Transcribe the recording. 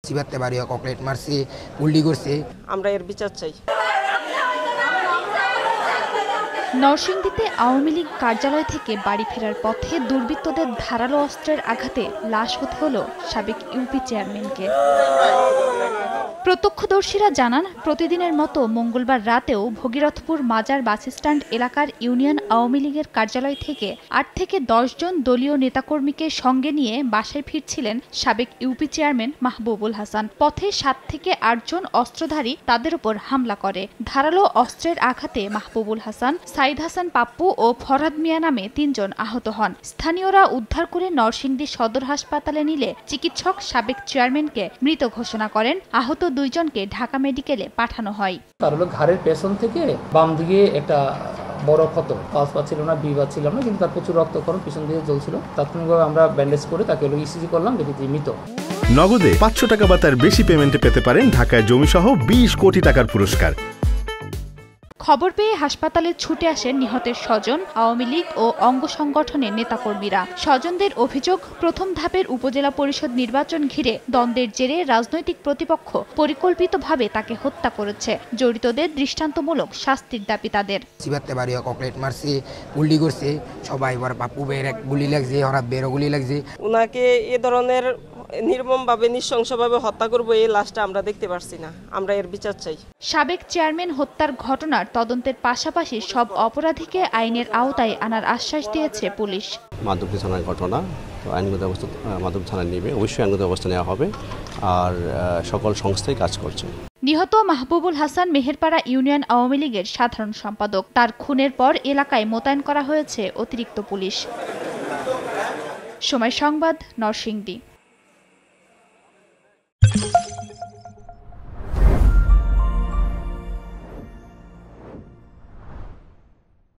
চিবাতে বাড়ি ককলেট মারছে, উল্টি করছে। আমরা এর বিচার চাই। নরসিংদীতে আওয়ামী লীগ কার্যালয় থেকে বাড়ি ফেরার পথে দুর্বৃত্তদের ধারালো অস্ত্রের আঘাতে লাশ হতে হলো সাবেক ইউপি চেয়ারম্যানকে। প্রত্যক্ষদর্শীরা জানান, প্রতিদিনের মতো মঙ্গলবার রাতেও ভগীরথপুর মাজার বাসস্ট্যান্ড এলাকার ইউনিয়ন আওয়ামী লীগের কার্যালয় থেকে ৮ থেকে ১০ জন দলীয় নেতাকর্মীকে সঙ্গে নিয়ে বাসায় ফিরছিলেন সাবেক ইউপি চেয়ারম্যান মাহবুবুল হাসান। পথে ৭ থেকে ৮ জন অস্ত্রধারী তাদের উপর হামলা করে। ধারালো অস্ত্রের আঘাতে মাহবুবুল হাসান, সাইদ হাসান পাপ্পু ও ফরহাদ মিয়া নামে ৩ জন আহত হন। স্থানীয়রা উদ্ধার করে নরসিংদী সদর হাসপাতালে নিলে চিকিৎসক সাবেক চেয়ারম্যানকে মৃত ঘোষণা করেন। আহত ২ জনকে ঢাকা মেডিকেলে পাঠানো হয়। তার হলো ঘাড়ের পেছন থেকে বাম দিকে একটা বড় ক্ষত, পালস পাচ্ছিল না, বি পাচ্ছিল না, কিন্তু তার প্রচুর রক্তক্ষরণ পিছন দিকে চলছিল। তাৎক্ষণিকভাবে আমরা ব্যান্ডেজ করে তাকে ইসিজি করলাম, যেটি মৃত। নগদে ৫০০ টাকা বা তার বেশি পেমেন্টে পেতে পারেন ঢাকায় জমিসহ ২০ কোটি টাকার পুরস্কার। খবর পেয়ে হাসপাতালে ছুটে আসেন নিহতের স্বজন, আওয়ামী লীগ ও অঙ্গ সংগঠনের নেতাকর্মীরা। স্বজনদের অভিযোগ, প্রথম ধাপের উপজেলা পরিষদ নির্বাচন ঘিরে দ্বন্দ্বের জেরে রাজনৈতিক প্রতিপক্ষ পরিকল্পিতভাবে তাকে হত্যা করেছে। জড়িতদের দৃষ্টান্তমূলক শাস্তির দাবি তাদের। চিবাতে বাড়ি ককলেট মারছে, উল্টি করছে। সবাই এবার পাপ্পু বের এক গুলি লাগছে, হঠাৎ বেরো গুলি লাগছে। উনাকে এ ধরনের নির্মমভাবে নৃশংসভাবে হত্যা করবো, এই লাশটা আমরা দেখতে পারছি না। আমরা এর বিচার চাই। সাবেক চেয়ারম্যান হত্যার ঘটনার তদন্তের পাশাপাশি সব অপরাধীকে আইনের আওতায় আনার আশ্বাস দিয়েছে পুলিশ। মাধবদী থানার ঘটনা, আইনগত ব্যবস্থা মাধবদী থানায় নেবে, অবশ্যই আইনগত ব্যবস্থা নেওয়া হবে। আর সকল সংস্থাই কাজ করছে। নিহত মাহবুবুল হাসান মেহেরপাড়া ইউনিয়ন আওয়ামী লীগের সাধারণ সম্পাদক। তার খুনের পর এলাকায় মোতায়েন করা হয়েছে অতিরিক্ত পুলিশ। সময় সংবাদ, নরসিংদী।